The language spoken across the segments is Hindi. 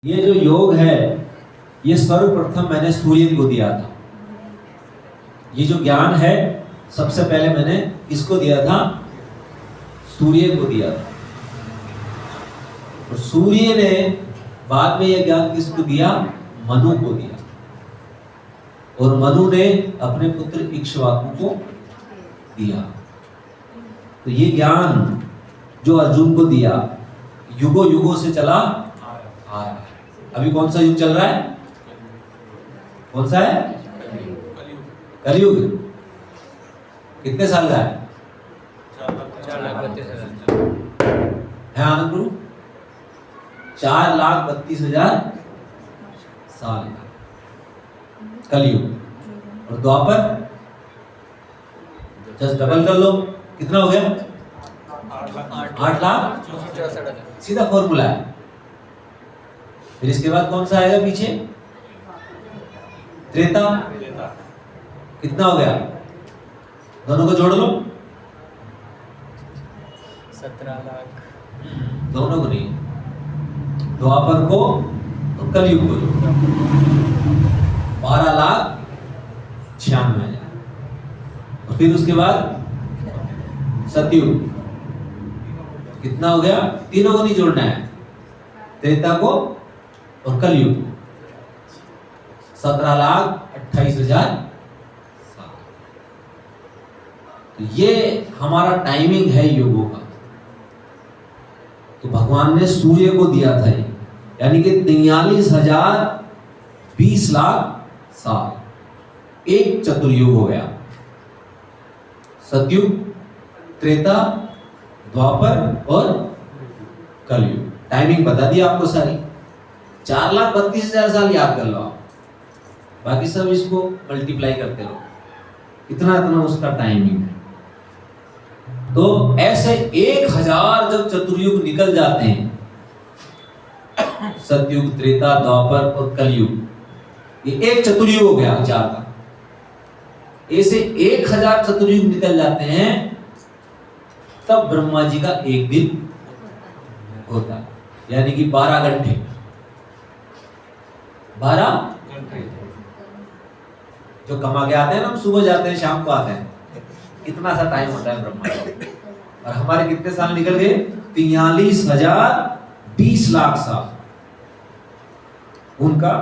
ये जो योग है ये सर्वप्रथम मैंने सूर्य को दिया था। ये जो ज्ञान है सबसे पहले मैंने किसको दिया था? सूर्य को दिया था। और सूर्य ने बाद में यह ज्ञान किसको दिया? मनु को दिया। और मनु ने अपने पुत्र इक्ष्वाकु को दिया। तो ये ज्ञान जो अर्जुन को दिया युगों युगों से चला आ रहा है। अभी कौन सा युग चल रहा है? कौन सा है? कलयुग। कितने साल का है? 4,32,000 साल का कलयुग। और द्वापर जस्ट डबल कर लो, कितना हो गया? 8 लाख। सीधा फॉर्मूला है। फिर इसके बाद कौन सा आएगा पीछे? त्रेता। कितना हो गया? दोनों को जोड़ लो। 17 लाख। दोनों को नहीं, द्वापर को और कलयुग को जोड़ो। 12,96,000। और फिर उसके बाद सतयुग। कितना हो गया? तीनों को नहीं जोड़ना है, त्रेता को और कलयुग। 17,28,000। तो ये हमारा टाइमिंग है युगों का। तो भगवान ने सूर्य को दिया था ये, यानी कि 43,020 लाख साल। एक चतुर्युग हो गया। सतयुग, त्रेता, द्वापर और कलयुग। टाइमिंग बता दी आपको सारी। 4,32,000 साल याद कर लो आप, बाकी सब इसको मल्टीप्लाई करते रहो। इतना इतना उसका टाइमिंग है। तो ऐसे 1,000 जब चतुर्युग निकल जाते हैं, सतयुग, त्रेता, द्वापर और कलयुग, ये एक चतुर्युग हो गया 4 का। ऐसे 1,000 चतुर्युग निकल जाते हैं, तब ब्रह्मा जी का एक दिन होता है, यानी कि 12 घंटे। 12 घंटे जो कमा के आते हैं ना, हम सुबह जाते हैं शाम को आते हैं, इतना सा टाइम होता है ब्रह्मा का। और हमारे कितने साल निकल गए? 43,020 लाख साल। उनका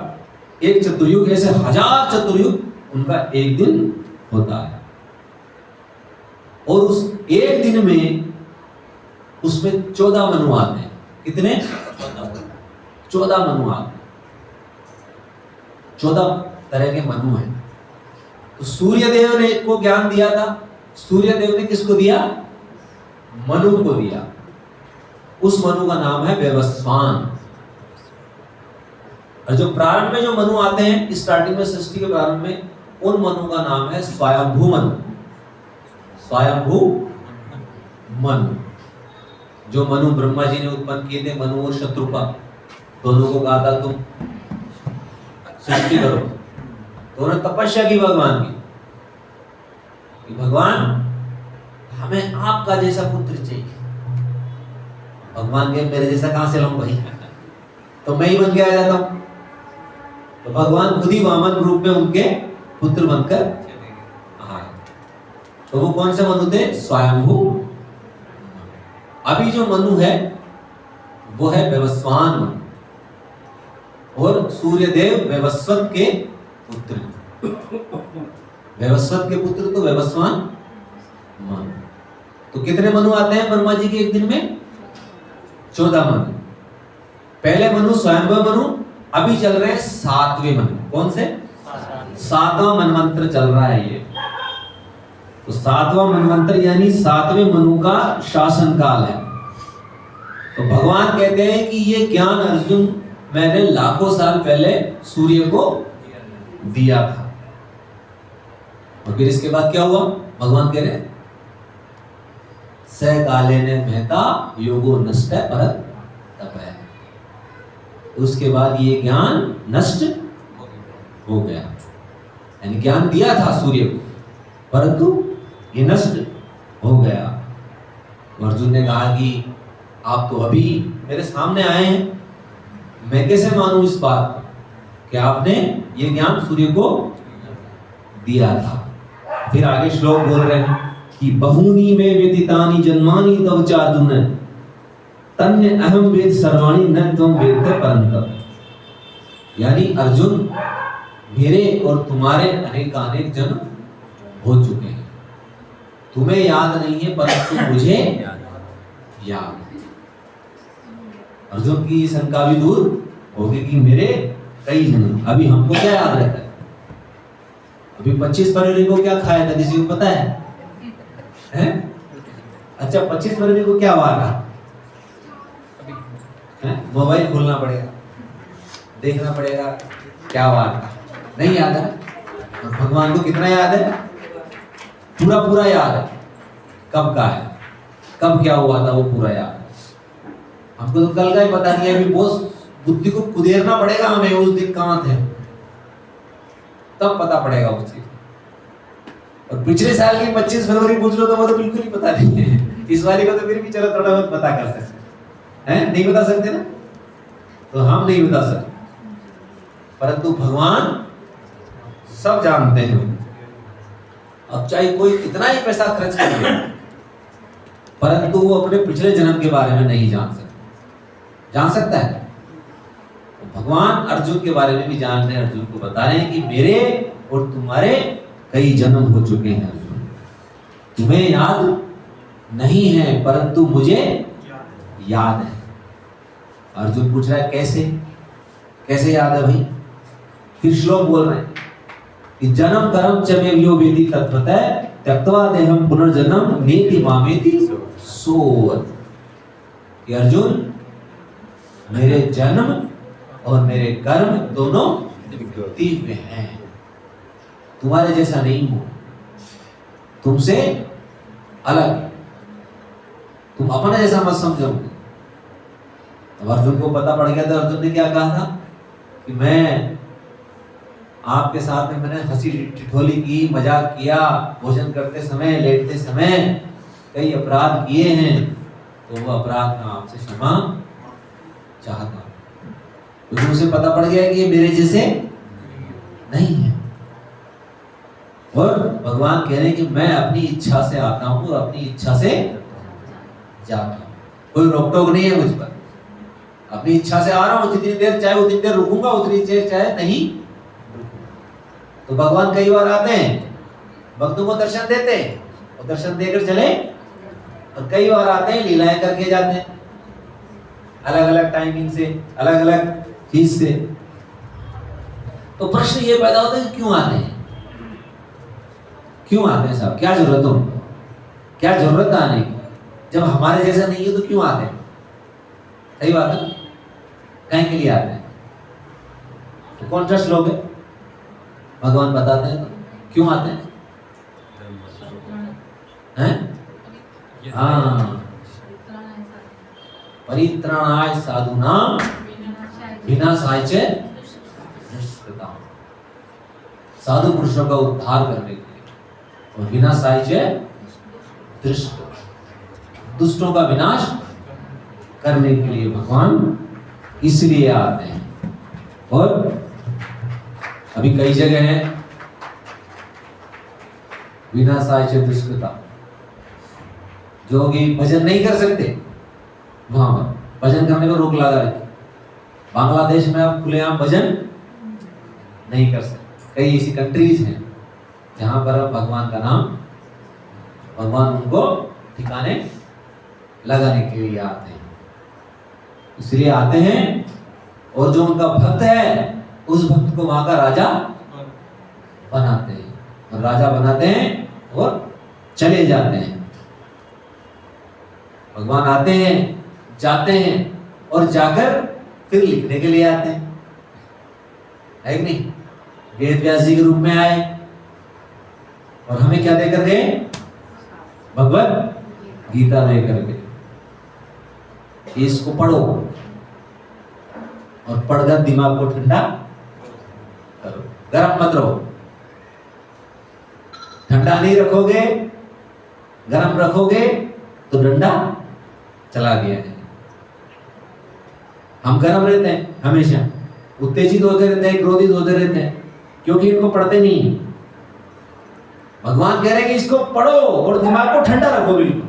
एक चतुर्युग, ऐसे 1,000 चतुर्युग उनका एक दिन होता है। और उस एक दिन में उसमें 14 मनु आते हैं। कितने? 14 मनु आते हैं। 14 तरह के मनु हैं। तो सूर्य देव ने को ज्ञान दिया था। सूर्य देव ने किसको दिया? मनु को दिया। उस मनु का नाम है वैवस्वान। और जो प्रारंभ में जो मनु आते हैं, स्टार्टिंग में सृष्टि के प्रारंभ में, उन मनु का नाम है स्वयंभू मनु। स्वयंभू मनु। जो मनु ब्रह्मा जी ने उत्पन्न किए थे, मनु और शत्रुपा दोनों को कहा था तुम सृष्टि करो। तो उन्होंने तपस्या की भगवान की कि भगवान हमें आपका जैसा पुत्र चाहिए। भगवान के मेरे जैसा कहां से लाऊं भाई, तो मैं ही बन के आ जाता हूं। तो भगवान खुद ही वामन रूप में उनके पुत्र बनकर आए। तो वो कौन से मनु थे? स्वयंभू। अभी जो मनु है वो है वैवस्वान मनु। और सूर्यदेव वैवस्वत के पुत्र। वैवस्वत के पुत्र तो वैवस्वान मनु। तो कितने मनु आते हैं ब्रह्मा जी के एक दिन में? 14 मनु। पहले मनु स्वयंभू मनु, अभी चल रहे हैं 7वें मनु। कौन से? 7वां मनवंतर चल रहा है ये। तो 7वां मनवंतर यानी 7वें मनु का शासन काल है। तो भगवान कहते हैं कि ये ज्ञान अर्जुन मैंने लाखों साल पहले सूर्य को दिया था। और फिर इसके बाद क्या हुआ? भगवान कह रहे हैं स काले ने महता योगो नष्ट परत तपय। उसके बाद ये ज्ञान नष्ट हो गया। यानी ज्ञान दिया था सूर्य को, परंतु ये नष्ट हो गया। अर्जुन ने कहा कि आप तो अभी मेरे सामने आए हैं, मैं कैसे मानूं इस बात को कि आपने ये ज्ञान सूर्य को दिया था। फिर आगे श्लोक बोल रहे हैं कि बहूनि में व्यतीतानि जन्मानि तव चार्जुन तन्य अहम वेद सर्वाणि न त्वं वेत्थ परन्तप। यानी अर्जुन, मेरे और तुम्हारे अनेकानेक जन्म हो चुके हैं, तुम्हें याद नहीं है परंतु मुझे याद है। अर्जुन की शंका भी दूर होगी कि मेरे कई जन्म। अभी हमको क्या याद रहता है? अभी 25 फरवरी को क्या खाया था, किसी को पता है? हैं? अच्छा, 25 फरवरी को क्या हुआ था? मोबाइल खोलना पड़ेगा, देखना पड़ेगा क्या हुआ था। नहीं याद है। और भगवान को कितना याद है? पूरा पूरा याद है। कब का है, कब क्या हुआ था, वो पूरा याद है। हमको तो कल का ही पता नहीं है। अभी बहुत बुद्धि को कुदेरना पड़ेगा हमें, उस दिन कहाँ थे तब पता पड़ेगा उस चीज। और पिछले साल की 25 फरवरी पूछ लो तो वो तो बिल्कुल ही पता नहीं है। इस वाली को तो फिर भी चलो थोड़ा बहुत पता कर सकते हैं, नहीं बता सकते ना, तो हम नहीं बता सकते, परंतु भगवान सब जानते हैं। अब चाहे कोई कितना ही पैसा खर्च कर ले, परंतु वो अपने पिछले जन्म के बारे में नहीं जान सकता। जान सकता है? तो भगवान अर्जुन के बारे में भी जान रहे हैं, अर्जुन को बता रहे हैं कि मेरे और तुम्हारे कई जन्म हो चुके हैं अर्जुन, तुम्हें याद नहीं है परंतु मुझे याद है। अर्जुन पूछ रहा है कैसे, कैसे याद है भाई? फिर श्लोक बोल रहे हैं कि जन्म कर्म च मे यो वेदी तत्वतः त्यक्त्वा देहं पुनर्जन्म नेति मामेति सोऽत। कि अर्जुन, मेरे जन्म और मेरे कर्म दोनों दिव्य हैं, तुम्हारे जैसा नहीं हूं, तुमसे अलग, तुम अपने जैसा मत समझो। अब अर्जुन को पता पड़ गया था। अर्जुन ने क्या कहा था कि मैं आपके साथ में मैंने हंसी ठिठोली की, मजाक किया, भोजन करते समय, लेटते समय कई अपराध किए हैं, तो वो अपराध मैं आपसे क्षमा चाहता हूं। क्योंकि उसे पता पड़ गया कि ये मेरे जैसे नहीं है। और भगवान कह रहे हैं कि मैं अपनी इच्छा से आता हूं और अपनी इच्छा से जाता हूं, कोई रोक टोक नहीं है मुझ पर। अपनी इच्छा से आ रहा हूं, जितनी देर चाहे उतनी देर रुकूंगा, उतनी देर चाहे नहीं रुकूंगा। तो भगवान कई बार आते हैं, भक्तों को दर्शन देते हैं और दर्शन देकर चले, और कई बार आते हैं लीलाएं करके जाते हैं, अलग अलग टाइमिंग से, अलग अलग चीज से। तो प्रश्न ये पैदा होता है कि क्यों आते हैं, क्यों आते हैं साहब? क्या जरूरत है उनको, क्या जरूरत है आने की? जब हमारे जैसा नहीं है तो क्यों आते हैं? सही बात है, कहीं के लिए आते हैं? तो कौन सा श्लोक है? भगवान बताते हैं तो क्यों आते हैं? हाँ, परित्राणाय साधूनां विनाशाय च दुष्कृताम्। साधु पुरुषों का उद्धार करने के लिए और विनाशाय च दुष्टों का विनाश करने के लिए भगवान इसलिए आते हैं। और अभी कई जगह है विनाशाय च दुष्कृता, जो कि भजन नहीं कर सकते वहां पर भजन करने पर रोक लगा रखी। बांग्लादेश में आप खुलेआम भजन नहीं कर सकते। कई ऐसी कंट्रीज हैं जहां पर भगवान का नाम, भगवान उनको ठिकाने लगाने के लिए आते हैं, इसलिए आते हैं। और जो उनका भक्त है उस भक्त को वहां का राजा बनाते हैं, और राजा बनाते हैं और चले जाते हैं। भगवान आते हैं, जाते हैं, और जाकर फिर लिखने के लिए आते हैं, है कि नहीं? वेद व्यास जी के रूप में आए और हमें क्या देकर गए? भगवत गीता देकर गए। इसको पढ़ो और पढ़कर दिमाग को ठंडा करो, गरम मत रहो। ठंडा नहीं रखोगे, गरम रखोगे तो डंडा चला गया है। हम गर्म रहते हैं हमेशा, उत्तेजित होते रहते हैं, क्रोधित होते रहते हैं, क्योंकि इनको पढ़ते नहीं है। भगवान कह रहे हैं कि इसको पढ़ो और दिमाग को ठंडा रखो बिल्कुल,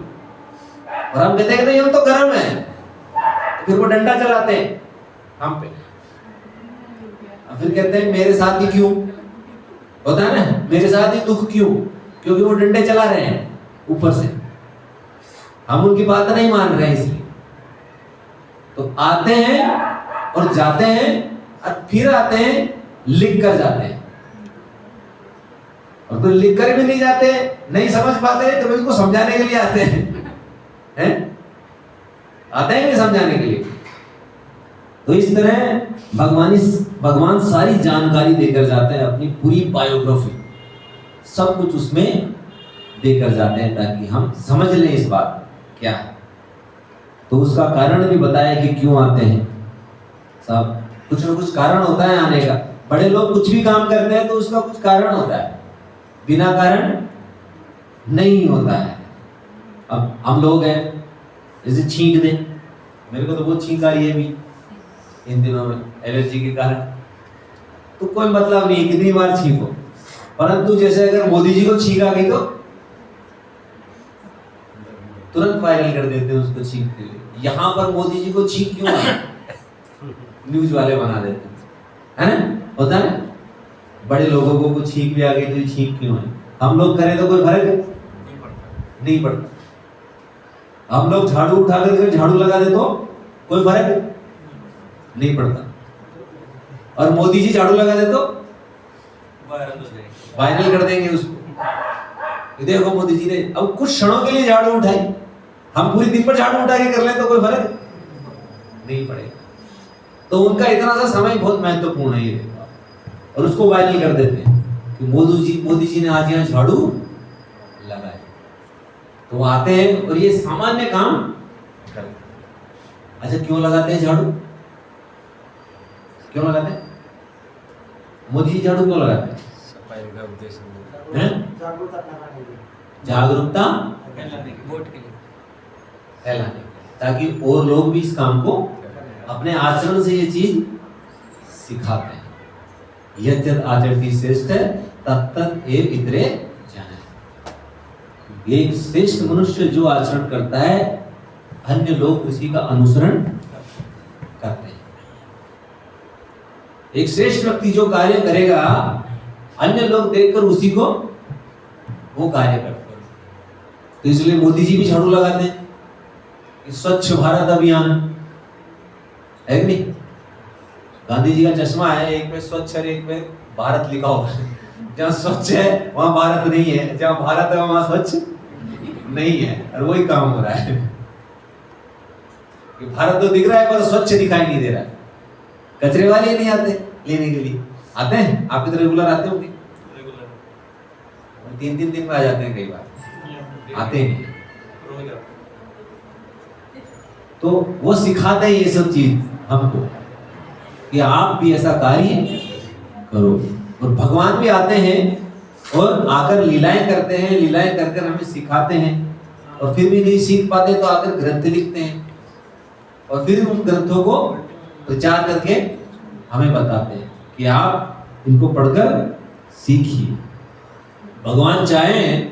और हम कहते हैं कि नहीं हम तो गर्म है, तो फिर वो डंडा चलाते हैं हम पे, फिर कहते हैं मेरे साथ ही क्यों होता है ना, मेरे साथ ही दुख क्यों, क्योंकि वो डंडे चला रहे हैं ऊपर से, हम उनकी बात नहीं मान रहे हैं। इसलिए तो आते हैं और जाते हैं, और फिर आते हैं लिख कर जाते हैं, और तो लिख कर भी नहीं जाते, नहीं समझ पाते तो उसको समझाने के लिए आते हैं, आते हैं नहीं समझाने के लिए। तो इस तरह भगवान सारी जानकारी देकर जाते हैं, अपनी पूरी बायोग्राफी सब कुछ उसमें देकर जाते हैं, ताकि हम समझ लें इस बात क्या है। तो उसका कारण भी बताया कि क्यों आते हैं। सब कुछ ना कुछ कारण होता है आने का। बड़े लोग कुछ भी काम करते हैं तो उसका कुछ कारण होता है, बिना कारण नहीं होता है। अब हम लोग हैं, जैसे छींक दें, मेरे को तो बहुत छींक आ रही है अभी इन दिनों में एलर्जी के कारण, तो कोई मतलब नहीं कितनी बार छींको, परंतु जैसे अगर मोदी जी को छींक आ गई तो तुरंत वायरल कर देते हैं उसको छींक के लिए। यहाँ पर मोदी जी को छींक क्यों आ, न्यूज वाले बना देते हैं, है ना, होता है ना। बड़े लोगों को कुछ छींक भी आ गई तो छींक क्यों है, हम लोग करें तो कोई फर्क नहीं पड़ता। हम लोग झाड़ू उठा कर झाड़ू लगा दे तो कोई फर्क नहीं पड़ता, और मोदी जी झाड़ू लगा दे तो वायरल कर देंगे उसको। देखो मोदी जी ने अब कुछ क्षणों के लिए झाड़ू उठाई, हम पूरी दिन पर झाड़ू उठा के कर ले तो कोई फर्क नहीं पड़ेगा। तो उनका इतना सा समय बहुत महत्वपूर्ण है ये, और उसको वायरल कर देते हैं कि मोदी जी ने आज यहाँ झाड़ू लगाया। तो वो आते हैं और ये सामान्य काम करते हैं। अच्छा, क्यों लगाते हैं झाड़ू, क्यों लगाते हैं मोदी जी झाड़ू क्यों लगाते हैं? सफाई का उद्देश्य जागरूकता वोट के लिए फैलाने, ताकि और लोग भी इस काम को अपने आचरण से ये चीज सिखाते हैं। यत् आचरति श्रेष्ठ तत्तत् एव इतरे जाने। एक श्रेष्ठ मनुष्य जो आचरण करता है, अन्य लोग उसी का अनुसरण करते हैं। एक श्रेष्ठ व्यक्ति जो कार्य करेगा, अन्य लोग देखकर उसी को वो कार्य करते हैं। तो इसलिए मोदी जी भी झाड़ू लगाते हैं, स्वच्छ भारत अभियान है कि नहीं। गांधी जी का चश्मा है, एक में स्वच्छ और एक में भारत लिखा हुआ है। जहाँ स्वच्छ है वहां भारत नहीं है, जहाँ भारत है वहां स्वच्छ नहीं है, और वही काम हो रहा है। भारत तो दिख रहा है पर स्वच्छ दिखाई नहीं दे रहा है। कचरे वाले नहीं आते लेने के लिए, आते हैं आपके तो रेगुलर आते होंगे, 3-3 दिन में आ जाते हैं, कई बार आते हैं। तो वो सिखाते हैं ये सब चीज हमको कि आप भी ऐसा कार्य करो। और भगवान भी आते हैं और आकर लीलाएं करते हैं, लीलाएं कर कर हमें सिखाते हैं, और फिर भी नहीं सीख पाते तो आकर ग्रंथ लिखते हैं, और फिर उन ग्रंथों को प्रचार करके हमें बताते हैं कि आप इनको पढ़कर सीखिए। भगवान चाहें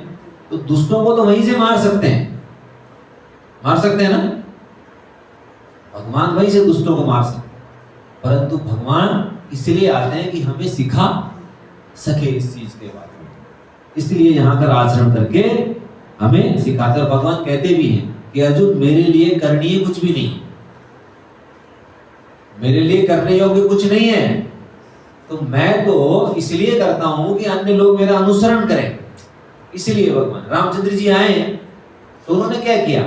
तो दुष्टों को तो वहीं से मार सकते हैं ना, भगवान वहीं से दुष्टों को मार सकते हैं, परंतु भगवान इसलिए आते हैं कि हमें सिखा सके इस चीज के बारे में, इसलिए यहाँ कर आचरण करके हमें सिखाते। और भगवान कहते भी हैं कि अर्जुन मेरे लिए करणीय कुछ भी नहीं, मेरे लिए करने योग्य कुछ नहीं है, तो मैं तो इसलिए करता हूं कि अन्य लोग मेरा अनुसरण करें। इसलिए भगवान रामचंद्र जी आए तो उन्होंने क्या किया,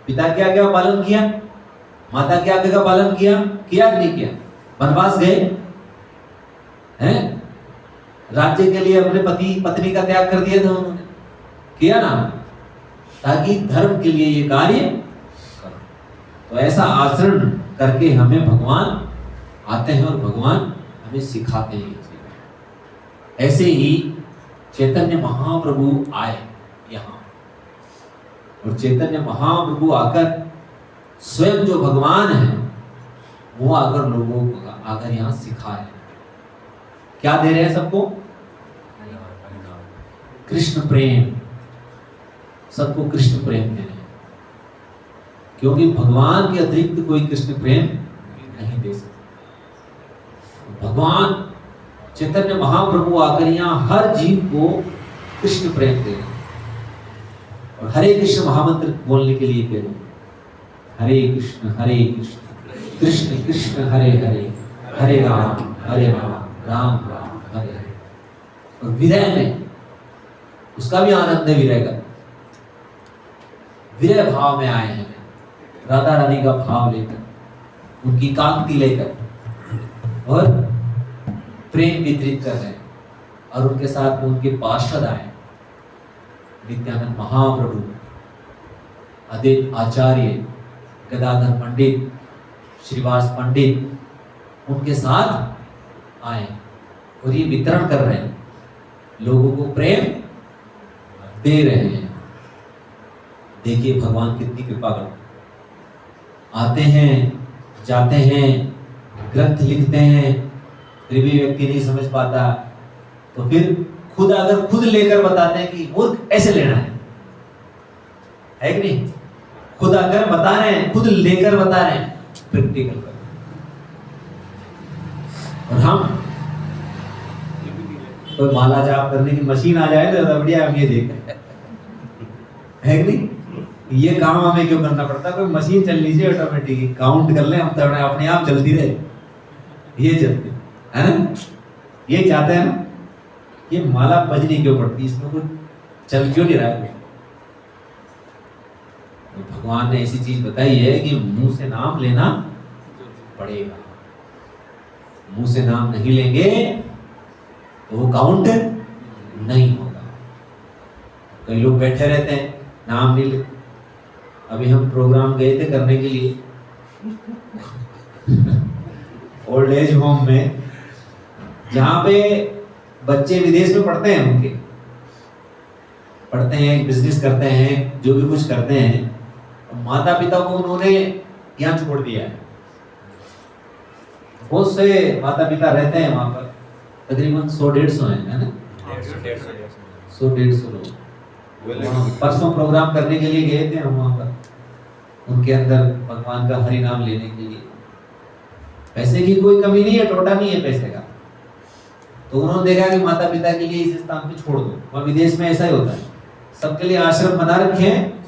पिता की आज्ञा का पालन किया, माता की आज्ञा का पालन किया कि नहीं किया। वनवास गए हैं, राज्य के लिए अपने पति पत्नी का त्याग कर दिया था उन्होंने, किया ना, ताकि धर्म के लिए ये कार्य करो। तो ऐसा आचरण करके हमें भगवान आते हैं और भगवान हमें सिखाते हैं। ऐसे ही चैतन्य महाप्रभु आए यहाँ, और चैतन्य महाप्रभु आकर स्वयं जो भगवान है वो आकर लोगों को आकर यहाँ सिखा रहे हैं। क्या दे रहे हैं सबको? कृष्ण प्रेम। सबको कृष्ण प्रेम दे रहे हैं, क्योंकि भगवान के अतिरिक्त कोई कृष्ण प्रेम नहीं दे सकता। भगवान चैतन्य महाप्रभु आकर यहाँ हर जीव को कृष्ण प्रेम दे रहे हैं। और हरे कृष्ण महामंत्र बोलने के लिए कह रहे हैं, हरे कृष्ण कृष्ण कृष्ण हरे हरे, हरे राम राम राम हरे हरे। और विरह में उसका भी आनंद है, विरह का। विरह भाव में आए हैं, राधा रानी का भाव लेकर, उनकी कांति लेकर और प्रेम वितरित कर रहे हैं। और उनके साथ में उनके पार्षद आए, नित्यानंद महाप्रभु, अद्वैत आचार्य, गदाधर पंडित, श्रीवास पंडित, उनके साथ आए और ये वितरण कर रहे हैं, लोगों को प्रेम दे रहे हैं। देखिए भगवान कितनी कृपा करते, आते हैं जाते हैं, ग्रंथ लिखते हैं, फिर भी व्यक्ति नहीं समझ पाता, तो फिर खुद लेकर बताते हैं कि मूर्ख ऐसे लेना है कि नहीं? खुद आकर बता रहे हैं, खुद लेकर बता रहे हैं, प्रैक्टिकल कर। और हम कोई माला जाप करने की मशीन आ जाए तो ज्यादा बढ़िया, हम ये देख है कि नहीं? ये काम हमें क्यों करना पड़ता? कोई मशीन चल लीजिए ऑटोमेटिक, काउंट कर ले, हम तो अपने आप चलती रहे, ये चलती है ना? ये चाहते हैं ना, ये माला बजनी क्यों पड़ती, इसमें कुछ चल क्यों नहीं रहा है? तो भगवान ने ऐसी चीज बताई है कि मुंह से नाम लेना पड़ेगा। मुंह से नाम नहीं लेंगे तो वो काउंट नहीं होगा। कई लोग बैठे रहते हैं, नाम नहीं लेते। अभी हम प्रोग्राम गए थे करने के लिए ओल्ड एज होम में, जहाँ पे बच्चे विदेश में पढ़ते हैं, उनके पढ़ते हैं, बिजनेस करते हैं, जो भी कुछ करते हैं, माता पिता को उन्होंने यहाँ छोड़ दिया है। बहुत से माता पिता रहते हैं वहाँ पर, तकरीबन 100-150 है ना? 100-150 लोग। परसों प्रोग्राम करने के लिए गए थे हम वहाँ पर, उनके अंदर भगवान का हरि नाम लेने के लिए। पैसे की कोई कमी नहीं है, टोटा नहीं है पैसे का। तो उन्होंने देखा कि माता पिता के लिए इस स्थान पे छोड़ दो। वहाँ विदेश में ऐसा ही होता है, सबके लिए आश्रम बना रखे हैं।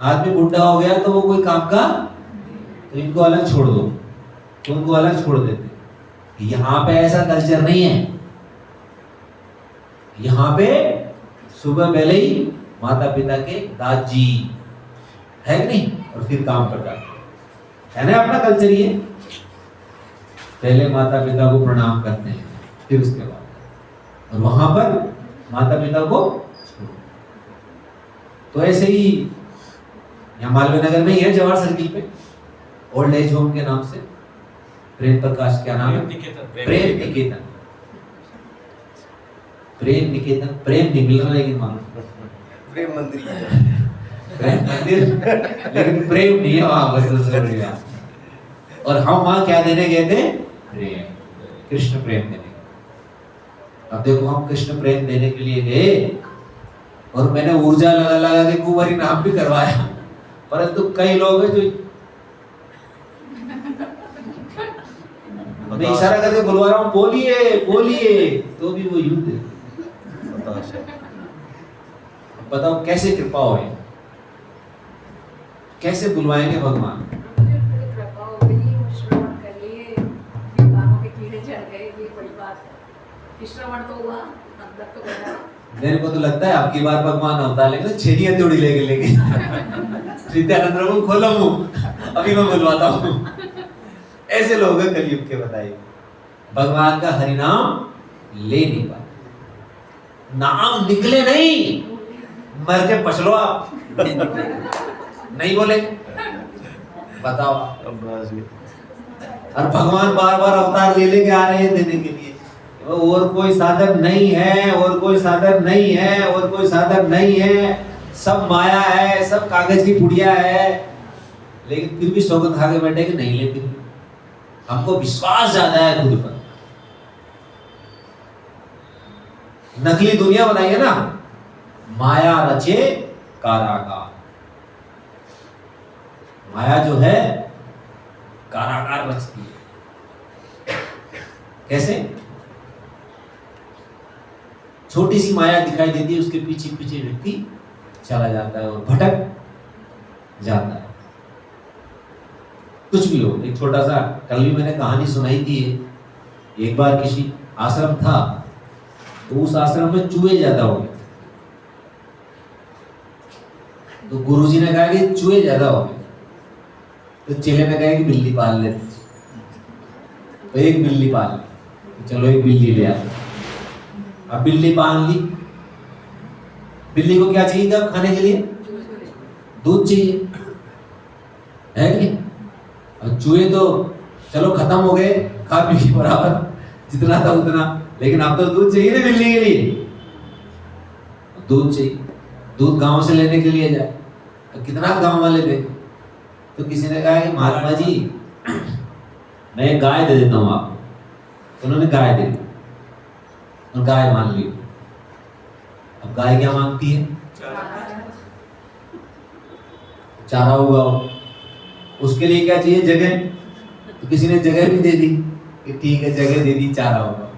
आदमी बुढ़ा हो गया तो वो कोई काम का, तो इनको अलग छोड़ दो, तो उनको अलग छोड़ देते। यहाँ पे ऐसा कल्चर नहीं है। यहाँ पे सुबह पहले ही माता पिता के दादी है कि नहीं, और फिर काम पर जाते है ना, अपना कल्चर ये। पहले माता पिता को प्रणाम करते हैं, फिर उसके बाद, और वहां पर माता पिता को छोड़ो। तो ऐसे ही यहाँ मालवीय नगर में ही है, जवाहर सर्किल पे, ओल्ड एज होम के नाम से, प्रेम प्रकाश, क्या नाम है? प्रेम निकेतन। प्रेम निकेतन, प्रेम नहीं मिल रहा लेकिन मानो प्रेम मंदिर, प्रेम मंदिर, लेकिन प्रेम नहीं है वहां पर। और हम वहां क्या देने गए थे? प्रेम, कृष्ण प्रेम देने। अब देखो हम कृष्ण प्रेम देने के लिए गए, और मैंने ऊर्जा लगा लगा के खूब हरि नाम भी करवाया, परंतु कई लोग हैं जो मैं इशारा करके बुलवा रहा हूँ, बोलिए बोलिए, तो भी वो यूं दे। बताओ कैसे कृपा हो, कैसे बुलवाएंगे भगवान? मेरे को तो लगता है आपकी बार भगवान अवतार लेंगे, छेड़ियां तोड़ी लेके नित्यानंद प्रभु खोलो मुंह, अभी मैं बुलवाता हूँ। ऐसे लोग हैं कलयुग के, बताइए। भगवान का हरि नाम ले नहीं पाते, नाम निकले नहीं, मर के पछलो आप नहीं बोलेंगे, बताओ। और भगवान बार बार अवतार ले लेके आ रहे हैं देने के लिए। और कोई साधन नहीं है, और कोई साधन नहीं है, और कोई साधन नहीं है, सब माया है, सब कागज की पुड़िया है। लेकिन फिर भी सौगंध खा के बैठे कि नहीं लेते। हमको विश्वास ज्यादा है खुद पर। नकली दुनिया बनाई है ना, माया रचे कारागार। माया जो है कारागार रचती है। कैसे? छोटी सी माया दिखाई देती है, उसके पीछे पीछे व्यक्ति चला जाता है और भटक जाता है। कुछ भी हो, एक छोटा सा, कल भी मैंने कहानी सुनाई थी। एक बार किसी आश्रम था, तो उस आश्रम में चूहे ज्यादा हो गए। तो गुरुजी ने कहा कि चूहे ज्यादा हो गए, तो चेले ने कहा कि बिल्ली पाल ले। तो एक बिल्ली पाल ली, चलो एक बिल्ली ले आते। अब बिल्ली पाल ली। बिल्ली को क्या चाहिए था खाने के लिए? दूध चाहिए, है कि नहीं? और चूहे तो चलो खत्म हो गए, खा पी के बराबर, जितना था उतना, लेकिन अब तो दूध चाहिए ना बिल्ली के लिए। दूध चाहिए, दूध गांव से लेने के लिए जाए, तो कितना गांव वाले थे। तो किसी ने कहा कि महात्मा जी मैं एक गाय दे देता हूं आपको। तो उन्होंने गाय दे दी और गाय मान ली। अब गाय क्या मांगती है? चारा उगाओ। उसके लिए क्या चाहिए? जगह। तो किसी ने जगह भी दे दी कि ठीक है जगह दे दी, चारा उगाओ।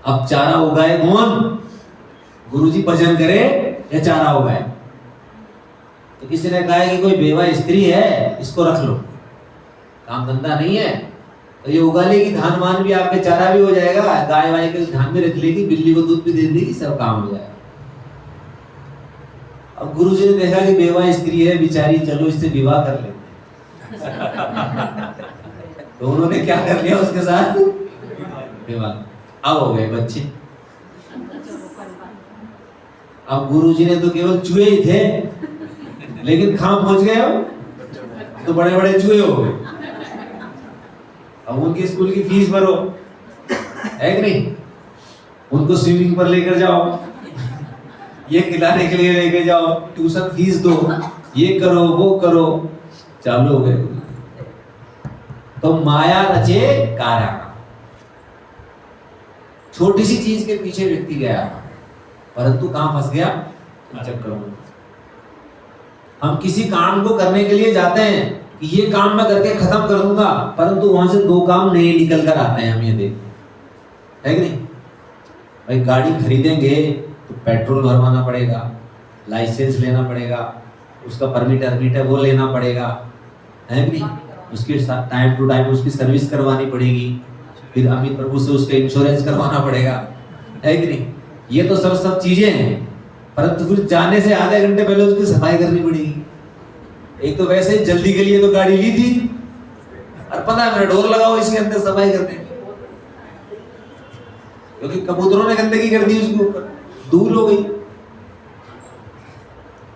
अब चारा उगाए कौन? गुरुजी भजन करे या चारा उगाए? तो किसी ने कहा कि कोई बेवा स्त्री है, इसको रख लो, काम धंधा नहीं है, तो ये उगा लेगी, धान मान भी आपके चारा भी हो जाएगा, गाय वाय के धान में रख लेगी, बिल्ली को दूध भी दे देगी, सब काम हो जाएगा। अब गुरुजी ने देखा कि बेवा स्त्री है बेचारी, चलो इससे विवाह कर लेते। तो उन्होंने क्या कर लिया उसके साथ? विवाह। अब हो गए बच्चे। अब गुरुजी ने तो केवल चूहे ही थे, लेकिन कहां पहुंच गए हो? तो बड़े बड़े चूहे हो गए। अब उनकी स्कूल की फीस भरो, है कि नहीं? उनको स्विमिंग पर लेकर जाओ, ये खिलाने के लिए लेकर जाओ, ट्यूशन फीस दो, ये करो वो करो, चालू हो गए। तो माया रचे कारागार। छोटी सी चीज के पीछे व्यक्ति गया, परंतु कहां फंस गया? चक्करों में। हम किसी काम को करने के लिए जाते हैं कि ये काम मैं करके खत्म कर दूंगा, परंतु वहां से दो काम नए निकल कर आते हैं, हम ये देखते हैं कि नहीं? भाई गाड़ी खरीदेंगे तो पेट्रोल भरवाना पड़ेगा, लाइसेंस लेना पड़ेगा, उसका परमिट है वो लेना पड़ेगा, है कि नहीं? उसकी टाइम टू टाइम उसकी सर्विस करवानी पड़ेगी, फिर अमित प्रभु से उसका इंश्योरेंस करवाना पड़ेगा, है कि नहीं? ये तो सब चीजें हैं, परंतु फिर जाने से आधे घंटे पहले उसकी सफाई करनी पड़ेगी। एक तो वैसे ही जल्दी के लिए तो गाड़ी ली थी, और 15 मिनट और लगाओ इसके अंदर सफाई करने, क्योंकि कबूतरों ने गंदगी कर दी उसके ऊपर, धूल हो गई।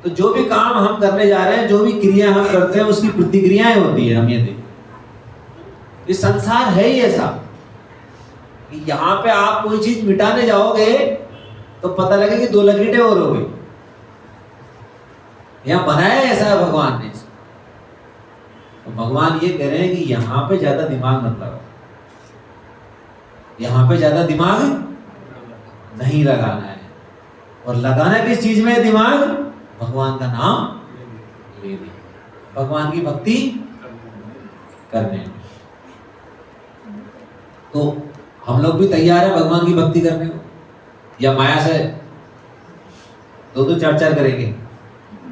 तो जो भी काम हम करने जा रहे हैं, जो भी क्रिया हम करते हैं, उसकी प्रतिक्रियाएं होती है। हम ये देखिए, ये संसार है ही ऐसा कि यहाँ पे आप कोई चीज मिटाने जाओगे तो पता लगे कि 2 लकीरें और हो गई। यहाँ बनाया ऐसा है भगवान ने। तो भगवान ये कह रहे हैं कि यहाँ पे ज्यादा दिमाग मत लगाओ, यहाँ पे ज्यादा दिमाग नहीं लगाना है। और लगाना किस चीज में है दिमाग? भगवान का नाम लेने, भगवान की भक्ति करने। तो हम लोग भी तैयार है भगवान की भक्ति करने को, या माया से 2-2 4-4 करेंगे?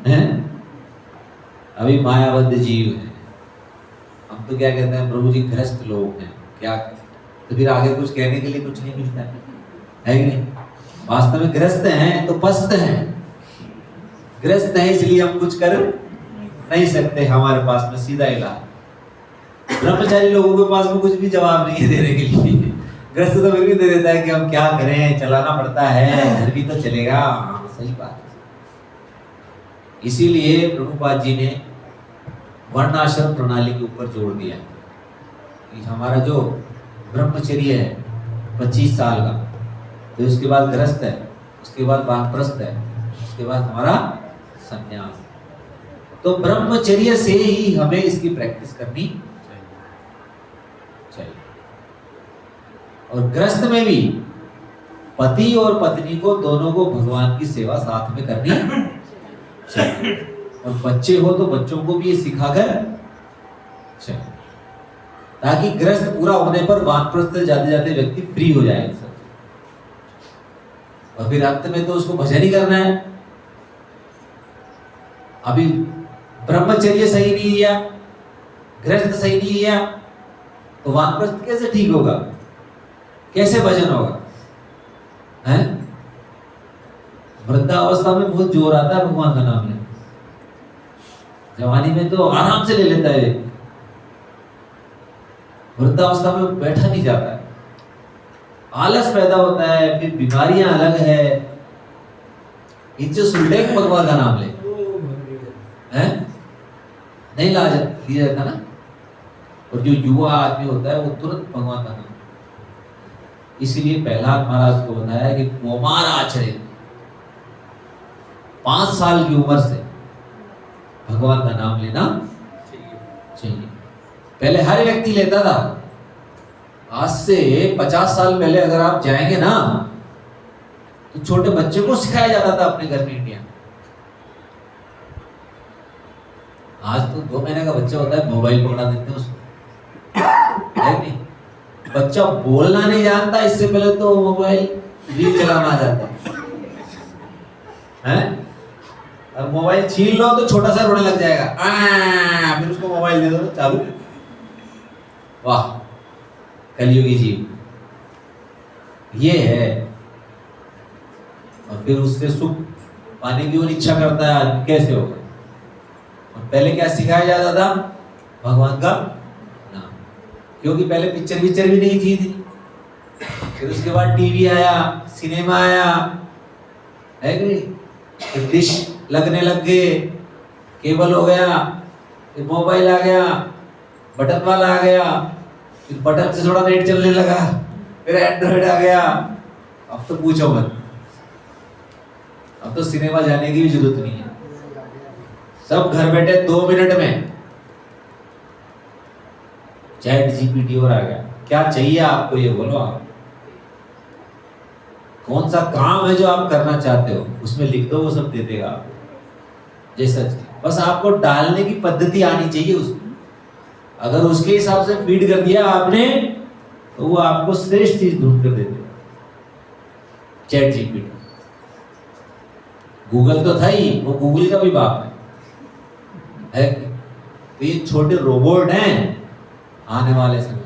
हैं? अभी मायाबद्ध जीव हैं हम। तो क्या कहते हैं, प्रभु जी ग्रस्त लोग हैं क्या? तो फिर आगे कुछ कहने के लिए कुछ नहीं मिलता है कि नहीं? वास्तव में ग्रस्त हैं तो पस्त हैं। ग्रस्त हैं इसलिए हम कुछ कर नहीं सकते, हमारे पास में सीधा इलाज। ब्रह्मचारी लोगों के पास में कुछ भी जवाब नहीं है देने के लिए। ग्रस्त तो फिर भी दे देता है कि हम क्या करें, चलाना पड़ता है, घर भी तो चलेगा। सही बात है। इसीलिए प्रभुपाद जी ने वर्णाश्रम प्रणाली के ऊपर जोर दिया कि हमारा जो ब्रह्मचर्य है 25 साल का, फिर उसके बाद गृहस्थ है, उसके बाद वानप्रस्थ है, उसके बाद हमारा संन्यास। तो ब्रह्मचर्य से ही हमें इसकी प्रैक्टिस करनी और गृहस्थ में भी पति और पत्नी को दोनों को भगवान की सेवा साथ में करनी चाहिए। और बच्चे हो तो बच्चों को भी ये सिखाकर चाहिए, ताकि गृहस्थ पूरा होने पर वानप्रस्थ जाते जाते व्यक्ति फ्री हो जाए सब। और फिर अंत में तो उसको भजन ही करना है। अभी ब्रह्मचर्य सही नहीं लिया, गृहस्थ सही नहीं लिया, तो वानप्रस्थ कैसे ठीक होगा, कैसे भजन होगा? हैं? वृद्धावस्था में बहुत जोर आता है भगवान का नाम लेने, जवानी में तो आराम से ले लेता है, वृद्धावस्था में बैठा नहीं जाता है, आलस पैदा होता है, फिर बीमारियां अलग है। इनसे सुलटे भगवान का नाम ले, हैं? नहीं लिया जाता ना। और जो युवा आदमी होता है वो तुरंत भगवान का नाम, इसीलिए प्रहलाद महाराज को बताया कि कौमार आचरित 5 साल की उम्र से भगवान का नाम लेना चाहिए। पहले हर व्यक्ति लेता था, आज से 50 साल पहले अगर आप जाएंगे ना तो छोटे बच्चे को सिखाया जाता था अपने घर में इंडिया। आज तो 2 महीने का बच्चा होता है, मोबाइल पकड़ा देते हैं उसको, है नहीं? बच्चा बोलना नहीं जानता, इससे पहले तो मोबाइल रील चलाना आ जाता है। अब मोबाइल छीन लो तो छोटा सा रोने लग जाएगा, फिर उसको मोबाइल दे दो चालू। वाह, कलयुगी जीव ये है। और फिर उससे सुख पाने की वो इच्छा करता है, आदमी कैसे होगा? और पहले क्या सिखाया जाता था? भगवान का नाम, क्योंकि पहले पिक्चर भी नहीं थी। फिर उसके बाद टीवी आया, सिनेमा आया, है कि नहीं? फिर डिश लगने लग गए, केबल हो गया, फिर मोबाइल आ गया, बटन वाला आ गया, फिर बटन से थोड़ा नेट चलने लगा, फिर एंड्रॉइड आ गया। अब तो पूछो मत, अब तो सिनेमा जाने की भी जरूरत नहीं है, सब घर बैठे 2 मिनट में चैट जीपीटी और आ गया। क्या चाहिए आपको, ये बोलो आप, कौन सा काम है जो आप करना चाहते हो उसमें लिख दो, वो सब दे देगा आपको जैसा चाहिए। बस आपको डालने की पद्धति आनी चाहिए उसमें। अगर उसके हिसाब से फीड कर दिया आपने तो वो आपको श्रेष्ठ चीज ढूंढ कर दे देगा। चैट जीपीटी, गूगल तो था ही, वो गूगल का भी बाप है। तो ये छोटे रोबोट हैं आने वाले समय,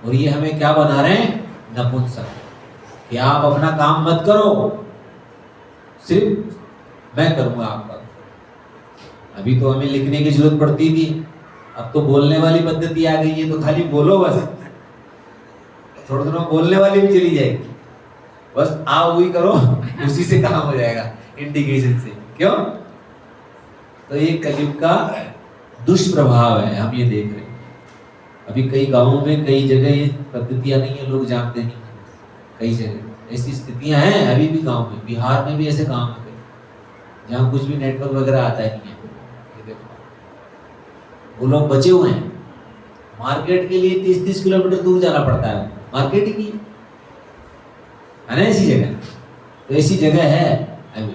और ये हमें क्या बना रहे हैं? नपुंसक, कि आप अपना काम मत करो, सिर्फ मैं करूंगा आपका। अभी तो हमें लिखने की जरूरत पड़ती थी, अब तो बोलने वाली पद्धति आ गई है, तो खाली बोलो बस, थोड़ा थोड़ा बोलने वाली भी चली जाएगी, बस आओ वही करो, उसी से काम हो जाएगा, इंडिकेशन से। क्यों? तो ये कलयुग का दुष्प्रभाव है, हम ये देख रहे हैं। अभी कई गांवों में कई जगह ये पद्धतियां नहीं है, लोग जानते नहीं, कई जगह ऐसी स्थितियां हैं अभी भी गांव में। बिहार में भी ऐसे गांव में जहाँ कुछ भी नेटवर्क वगैरह आता ही नहीं है। ये देखो, वो लोग बचे हुए हैं, मार्केट के लिए 30-30 किलोमीटर दूर जाना पड़ता है, मार्केट ही नहीं है ना ऐसी जगह। तो ऐसी जगह है अभी,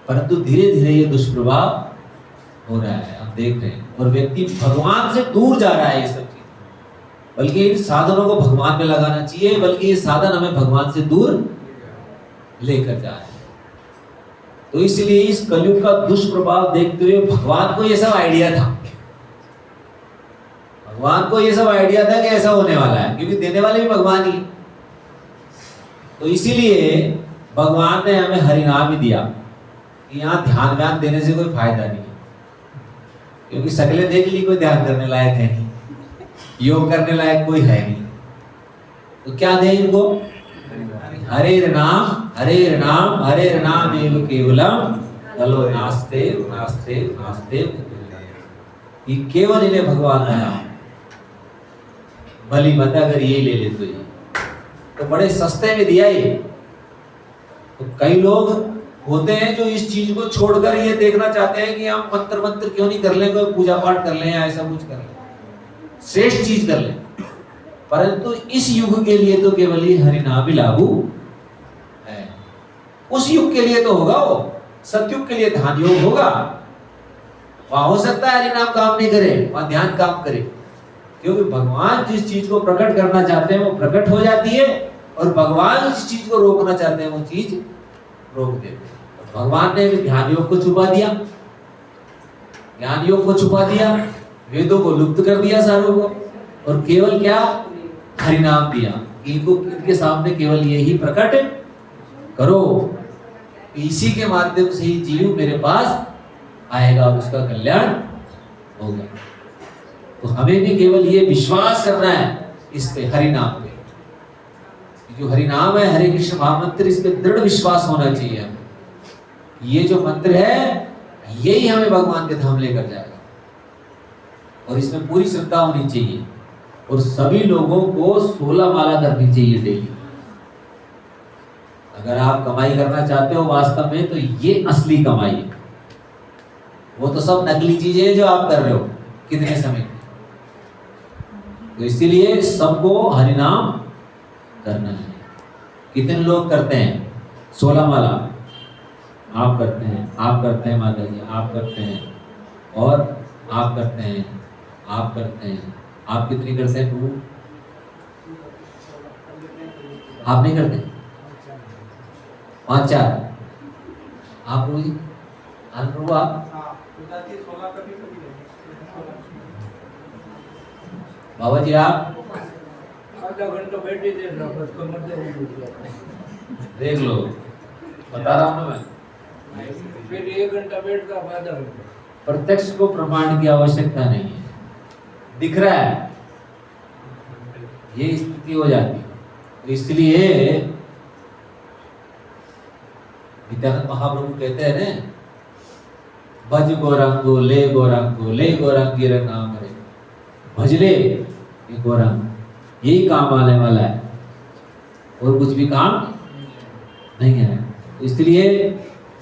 परंतु धीरे धीरे ये दुष्प्रभाव हो रहा है, हम देख रहे हैं। और व्यक्ति भगवान से दूर जा रहा है ये सब चीज, बल्कि इन साधनों को भगवान में लगाना चाहिए, बल्कि ये साधन हमें भगवान से दूर लेकर जा रहे हैं। तो इसलिए इस कलयुग का दुष्प्रभाव देखते हुए भगवान को ये सब आइडिया था, भगवान को ये सब आइडिया था कि ऐसा होने वाला है, क्योंकि देने वाले भी भगवान ही। तो इसीलिए भगवान ने हमें हरिनाम ही दिया कि यहाँ ध्यान व्यान देने से कोई फायदा नहीं है, क्योंकि शक्लें देख ली, कोई ध्यान करने लायक है नहीं, योग करने लायक कोई है नहीं। तो क्या दे इनको? हरे नाम एव केवलम कलो नास्ते नास्ते नास्ते। ये केवल इन्हें भगवान का नाम, भली मत अगर ये ले ले तो बड़े सस्ते में दिया ये। तो कई लोग होते हैं जो इस चीज को छोड़कर ये देखना चाहते हैं कि हम मंत्र क्यों नहीं कर लें, कोई पूजा पाठ कर लें या ऐसा कुछ कर लें, श्रेष्ठ चीज कर लें। परंतु इस युग के लिए तो केवल ये हरि नाम ही लागू है। उस युग के लिए तो होगा, वो सतयुग के लिए ध्यान योग होगा। वहां हो सकता है हरि नाम काम नहीं करे, वहां ध्यान काम करे, क्योंकि भगवान जिस चीज को प्रकट करना चाहते हैं वो प्रकट हो जाती है, और भगवान जिस चीज को रोकना चाहते हैं वो चीज रोक देते हैं। तो भगवान ने भी ध्यान योग को छुपा दिया, ज्ञान योग को छुपा दिया, वेदों को लुप्त कर दिया सारों को, और केवल क्या हरि नाम दिया। इनको इनके सामने केवल यही प्रकट करो, इसी के माध्यम से ही जीव मेरे पास आएगा, उसका कल्याण होगा। तो हमें भी केवल ये विश्वास करना है इस पे, हरि नाम पे। जो हरि नाम है, हरे कृष्ण महामंत्र, इस पे दृढ़ विश्वास होना चाहिए हमें। ये जो मंत्र है यही हमें भगवान के धाम लेकर जाएगा, और इसमें पूरी श्रद्धा होनी चाहिए। और सभी लोगों को 16 माला करनी चाहिए डेली। अगर आप कमाई करना चाहते हो वास्तव में, तो ये असली कमाई है। वो तो सब नकली चीजें हैं जो आप कर रहे हो कितने समय। तो इसीलिए सबको हरिनाम करना है। कितने लोग करते हैं 16 माला? आप करते हैं, आप करते हैं माता जी, आप करते हैं, और आप करते हैं, आप करते हैं। आप कितनी करते हैं प्रभु? आप नहीं करते? 5-4। आप प्रभु जी? आनंद प्रभु आप? बाबा जी आप? आधा घंटा बैठे थे ना, बस कमर दर्द हो गया। देख लो, बता रहा हूँ मैं। फिर 1 घंटा बैठता, आधा घंटा। प्रत्यक्ष को प्रमाण की आवश्यकता नहीं है, दिख रहा है, ये स्थिति हो जाती है। तो इसलिए नित्यानंद महाप्रभु कहते हैं ना, भज गौरांगो ले गौरांगो ले गौरांगी रे नाम रे, भज ले ये गौरांग, यही काम आने वाला है, और कुछ भी काम नहीं है। तो इसलिए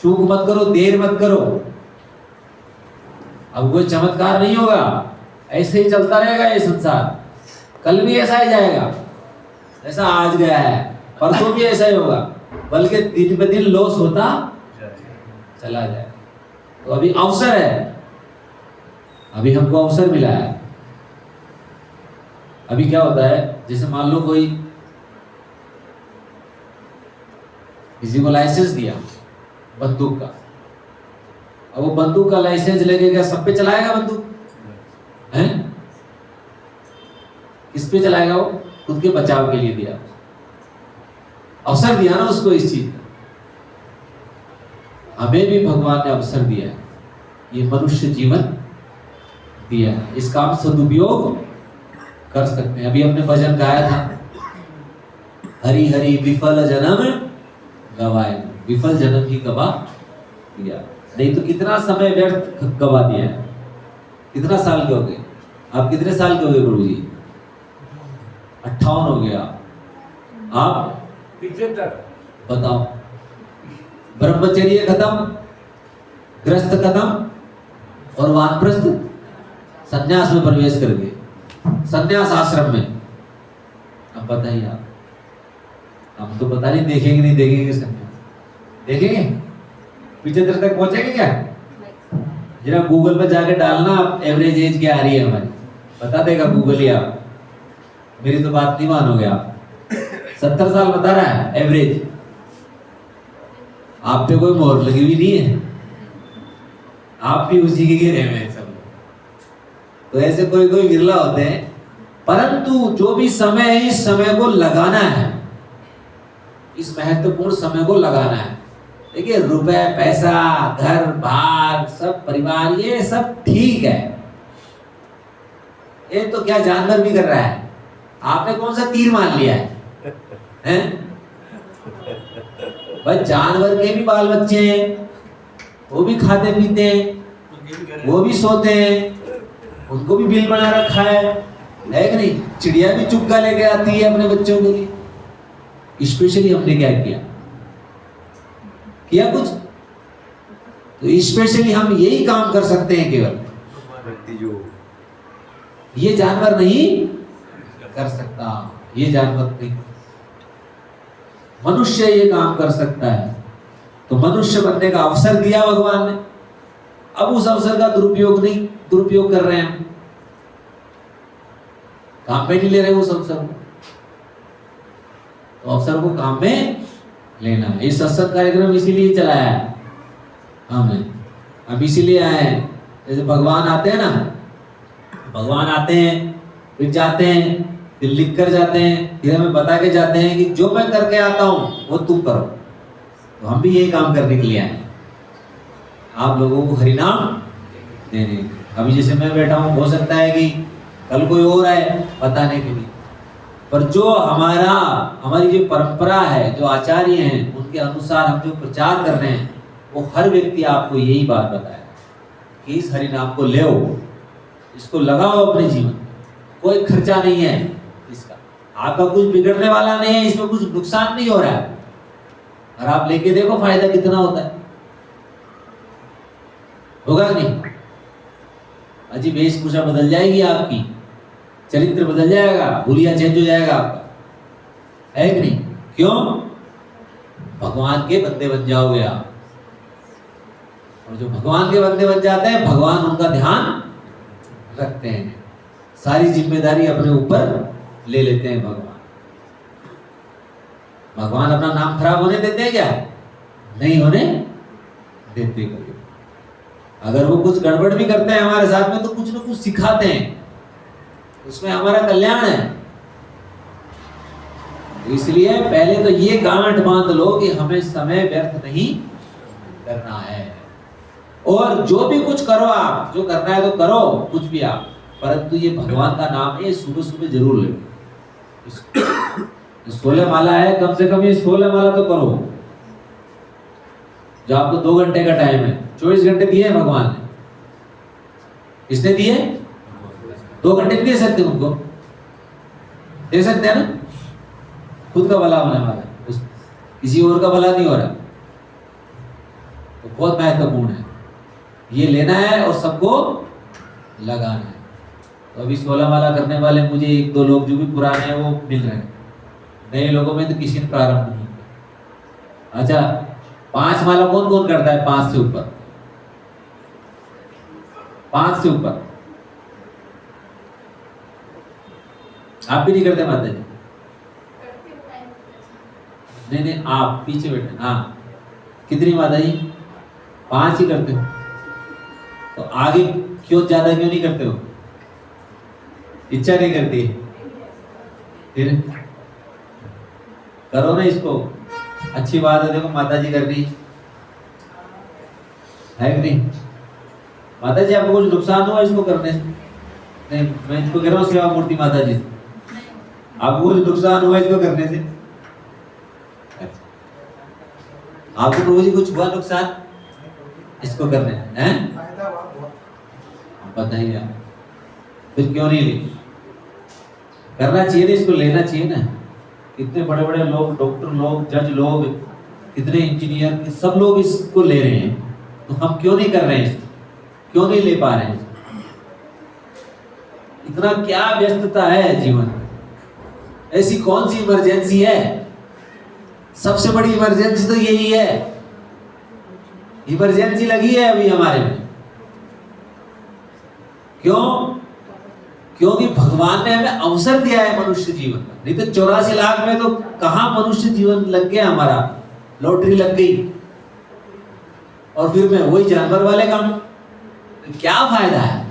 चूक मत करो, देर मत करो। अब कोई चमत्कार नहीं होगा, ऐसे ही चलता रहेगा ये संसार। कल भी ऐसा ही जाएगा, ऐसा आज गया है, परसों भी ऐसा ही होगा, बल्कि दिन पे दिन लॉस होता चला जाए। तो अभी अवसर है, अभी हमको अवसर मिला है। अभी क्या होता है, जैसे मान लो कोई किसी को लाइसेंस दिया बंदूक का, अब वो बंदूक का लाइसेंस लेके क्या सब पे चलाएगा बंदूक? हैं? किस पे चलाएगा? वो खुद के बचाव के लिए दिया, अवसर दिया ना उसको इस चीज का। हमें भी भगवान ने अवसर दिया है, ये मनुष्य जीवन दिया है, इसका हम सदुपयोग कर सकते हैं। अभी हमने भजन गाया था, हरि हरि विफल जन्म गवाए, विफल जन्म ही गवा दिया। नहीं तो कितना समय व्यर्थ गवा दिया है। कितना साल के हो गए आप? कितने साल के हो गए प्रभु जी? 58 हो गया। आप 75। बताओ, ब्रह्मचर्य खत्म, ग्रस्त खत्म, और वानप्रस्थ संन्यास में प्रवेश कर गए, संन्यास आश्रम में। अब बताइए आप, हम तो पता नहीं देखेंगे नहीं देखेंगे संन्यास, देखेंगे 75 तक पहुंचेंगे क्या? जरा गूगल पे जाके डालना आप एवरेज एज क्या आ रही है हमारी, बता देगा गूगल ही। आप मेरी तो बात नहीं मानोगे आप। 70 साल बता रहा है एवरेज। आप पे कोई मोहर लगी हुई नहीं है, आप भी उसी के घेरे में सब। तो ऐसे कोई कोई विरला होते हैं, परंतु जो भी समय है इस समय को लगाना है, इस महत्वपूर्ण समय को लगाना है। देखिए रुपए पैसा घर बार सब परिवार ये सब ठीक है, ये तो क्या जानवर भी कर रहा है। आपने कौन सा तीर मान लिया है, हैं? भाई जानवर के भी बाल बच्चे हैं, वो भी खाते पीते हैं, वो भी सोते हैं, उनको भी बिल बना रखा है कि नहीं? चिड़िया भी चुपका लेके आती है अपने बच्चों के लिए। स्पेशली हमने क्या किया कुछ? तो स्पेशली हम यही काम कर सकते हैं केवल। ये जानवर नहीं कर सकता, ये जानवर नहीं। मनुष्य ये काम कर सकता है, तो मनुष्य बनने का अवसर दिया भगवान ने। अब उस अवसर का दुरुपयोग कर रहे हैं हम, काम में नहीं ले रहे उस अवसर को। तो अवसर को काम में लेना, ये सत्संग कार्यक्रम इसीलिए चलाया है हमने। अब इसीलिए आए हैं, जैसे भगवान आते हैं ना, भगवान आते हैं फिर जाते हैं, फिर लिख कर जाते हैं, फिर हमें बता के जाते हैं कि जो मैं करके आता हूं वो तुम करो। तो हम भी यही काम करने के लिए आए, आप लोगों को हरिनाम देने। अभी जैसे मैं बैठा हूं, हो सकता है कि कल कोई और आए बताने के लिए, पर जो हमारी जो परंपरा है, जो आचार्य हैं, उनके अनुसार हम जो प्रचार कर रहे हैं, वो हर व्यक्ति आपको यही बात बताए कि इस हरिनाम को ले, इसको लगाओ अपने जीवन में। कोई खर्चा नहीं है इसका, आपका कुछ बिगड़ने वाला नहीं है, इसमें कुछ नुकसान नहीं हो रहा है। और आप लेके देखो फायदा कितना होता है, होगा कि नहीं? अजी वेशभूषा बदल जाएगी आपकी, चरित्र बदल जाएगा, हुलिया चेंज हो जाएगा आपका, है कि नहीं? क्यों? भगवान के बंदे बन जाओगे आप। और जो भगवान के बंदे बन जाते हैं, भगवान उनका ध्यान रखते हैं, सारी जिम्मेदारी अपने ऊपर ले लेते हैं भगवान। भगवान अपना नाम खराब होने देते हैं क्या? नहीं होने देते कभी। अगर वो कुछ गड़बड़ भी करते हैं हमारे साथ में, तो कुछ ना कुछ सिखाते हैं, उसमें हमारा कल्याण है। इसलिए पहले तो ये गांठ बांध लो कि हमें समय व्यर्थ नहीं करना है। और जो भी कुछ करो, आप जो करना है तो करो, कुछ भी आप, परंतु ये भगवान का नाम है, सुबह सुबह जरूर ले। 16 माला है, कम से कम ये 16 माला तो करो। जो आपको 2 घंटे का टाइम है, 24 घंटे दिए हैं भगवान ने, इसने दिए, 2 घंटे नहीं दे सकते उनको, दे सकते हैं ना? खुद का भला होने वाला है, किसी और का भला नहीं हो रहा, तो बहुत महत्वपूर्ण है। ये लेना है और सबको लगाना है। तो अभी 16 माला करने वाले मुझे 1-2 लोग जो भी पुराने हैं वो मिल रहे हैं, नए लोगों में तो किसी ने प्रारंभ नहीं किया। अच्छा, 5 माला कौन कौन करता है? 5 से ऊपर, 5 से ऊपर आप भी नहीं करते माता जी? नहीं, आप पीछे बैठे। हाँ, कितनी माता जी? 5 ही करते हो, तो आगे क्यों ज्यादा क्यों नहीं करते हो? इच्छा नहीं करती? फिर करो ना इसको, अच्छी बात है। देखो माता जी कर रही है कि नहीं? माता जी आपको कुछ नुकसान हुआ इसको करने से? नहीं, मैं इसको कह रहा हूँ सेवा मूर्ति माता जी, आपको कुछ नुकसान हुआ इसको करने से? आपको प्रभु जी कुछ हुआ नुकसान इसको करने हैं? बताइए आप, फिर क्यों नहीं ले? करना चाहिए ना, इसको लेना चाहिए ना। कितने बड़े बड़े लोग, डॉक्टर लोग, जज लोग, कितने इंजीनियर, सब लोग इसको ले रहे हैं, तो हम क्यों नहीं कर रहे हैं? क्यों नहीं ले पा रहे हैं? इतना क्या व्यस्तता है जीवन में? ऐसी कौन सी इमरजेंसी है? सबसे बड़ी इमरजेंसी तो यही है। इमरजेंसी लगी है अभी हमारे में। क्यों? क्योंकि भगवान ने हमें अवसर दिया है मनुष्य जीवन का। नहीं तो 84 लाख में तो कहां मनुष्य जीवन लग गया, हमारा लॉटरी लग गई, और फिर मैं वही जानवर वाले काम, तो क्या फायदा है?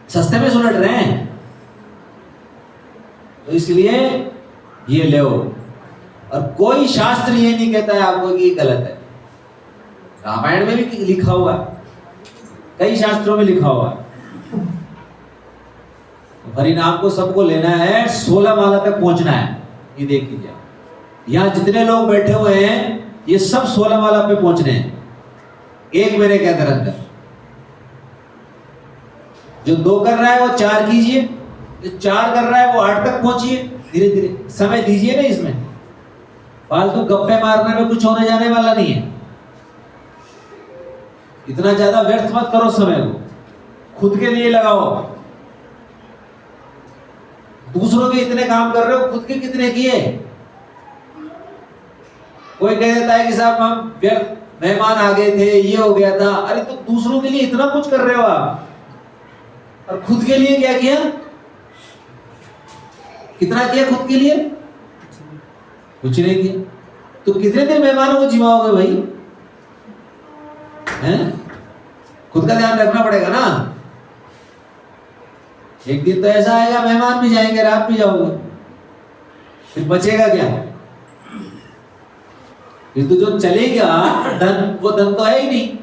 सस्ते में सुलट रहे हैं। तो इसलिए ये ले, और कोई शास्त्र ये नहीं कहता है आपको कि ये गलत है। रामायण में भी लिखा हुआ है, कई शास्त्रों में लिखा हुआ है। हरिनाम को सबको लेना है, 16 माला तक पहुंचना है। ये देख लीजिए, यहाँ जितने लोग बैठे हुए हैं ये सब 16 माला पे पहुंचने हैं 1 महीने के अंदर अंदर। जो 2 कर रहा है वो 4 कीजिए, जो 4 कर रहा है वो 8 तक पहुंचिए। धीरे धीरे समय दीजिए ना, इसमें फालतू गप्पे मारने में कुछ होने जाने वाला नहीं है। इतना ज्यादा व्यर्थ मत करो समय को, खुद के लिए लगाओ, दूसरों के इतने काम कर रहे हो, खुद के कितने किए? कोई कह देता है कि साहब हम व्यर्थ मेहमान आ गए थे, ये हो गया था। अरे तो दूसरों के लिए इतना कुछ कर रहे हो आप, और खुद के लिए क्या किया? कितना किया खुद के लिए? कुछ नहीं किया। तो कितने दिन मेहमानों को जिमाओगे भाई? हैं? खुद का ध्यान रखना पड़ेगा ना। एक दिन तो ऐसा आएगा मेहमान भी जाएंगे और आप भी जाओगे, फिर बचेगा क्या? फिर तो जो चलेगा धन, वो धन तो है ही नहीं।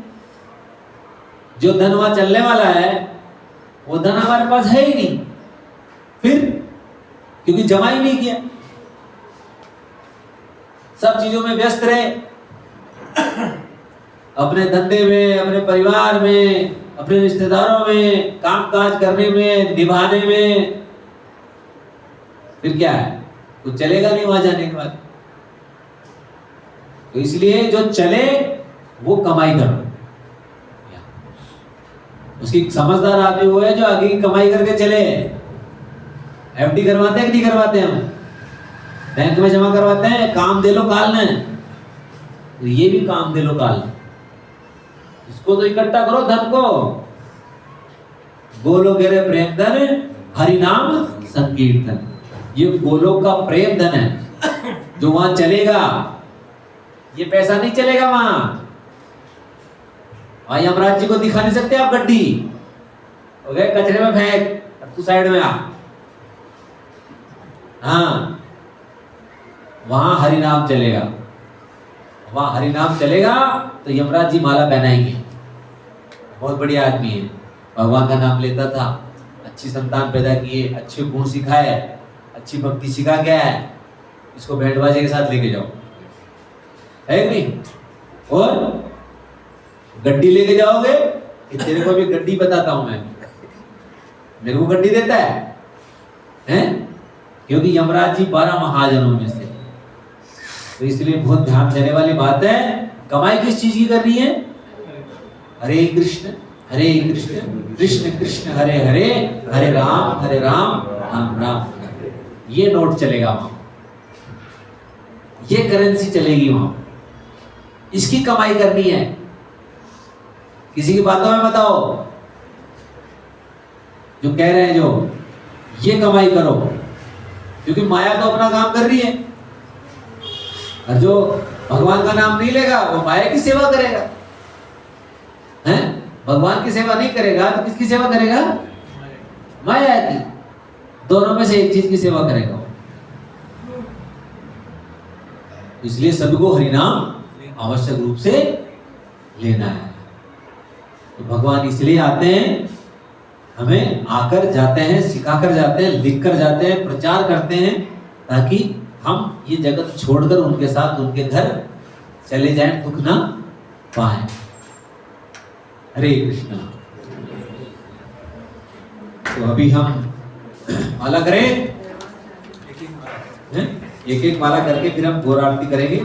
जो धन वहां चलने वाला है वो धन हमारे पास है ही नहीं, फिर क्योंकि जमा ही नहीं किया। सब चीजों में व्यस्त रहे, अपने धंधे में, अपने परिवार में, अपने रिश्तेदारों में, काम काज करने में, निभाने में, फिर क्या है? कुछ चलेगा नहीं वहां जाने के बाद। तो इसलिए जो चले वो कमाई करो। उसकी समझदार आदमी वो है जो आगे की कमाई करके चले। एफडी करवाते हैं कि नहीं करवाते? हम बैंक में जमा करवाते हैं, काम दे लो काल ने, तो ये भी काम दे लो काल। इसको तो इकट्ठा करो धन को। गोलोक रे प्रेम धन, हरि नाम संकीर्तन। ये गोलोक का प्रेम धन है जो वहां चलेगा। ये पैसा नहीं चलेगा वहां। यमराज जी को दिखा नहीं सकते आप गड्डी, हो गए कचरे में फेंक, अब तू साइड में आ। हाँ, वहां हरि नाम चलेगा। वहां हरि नाम चलेगा तो यमराज जी माला पहनाएंगे। बहुत बढ़िया आदमी है, भगवान का नाम लेता था, अच्छी संतान पैदा किए, अच्छे गुण सिखाए, अच्छी भक्ति सिखा गया है। इसको बैंड बाजे के साथ लेके जाओ, है कि नहीं? और गड्डी लेके जाओगे कि तेरे को भी गड्डी बताता हूं मैं, मेरे को गड्डी देता है, हैं? क्योंकि यमराज जी 12 महाजनों में से। तो इसलिए बहुत ध्यान देने वाली बात है। कमाई किस चीज की करनी है? हरे कृष्ण कृष्ण कृष्ण हरे हरे, हरे राम राम राम। ये नोट चलेगा वहां, ये करेंसी चलेगी वहां। इसकी कमाई करनी है। किसी की बातों में बताओ जो कह रहे हैं, जो ये कमाई करो, क्योंकि माया तो अपना काम कर रही है, और जो भगवान का नाम नहीं लेगा वो माया की सेवा करेगा। हैं? भगवान की सेवा नहीं करेगा तो किसकी सेवा करेगा? माया की। दोनों में से एक चीज की सेवा करेगा। इसलिए सभी को हरिनाम आवश्यक रूप से लेना है। तो भगवान इसलिए आते हैं, हमें आकर जाते हैं, सिखाकर जाते हैं, लिखकर जाते हैं, प्रचार करते हैं, ताकि हम ये जगत छोड़कर उनके साथ उनके घर चले जाएं, दुख ना पाए। हरे कृष्णा। तो अभी हम माला करें, एक एक माला करके फिर हम घोर आरती करेंगे।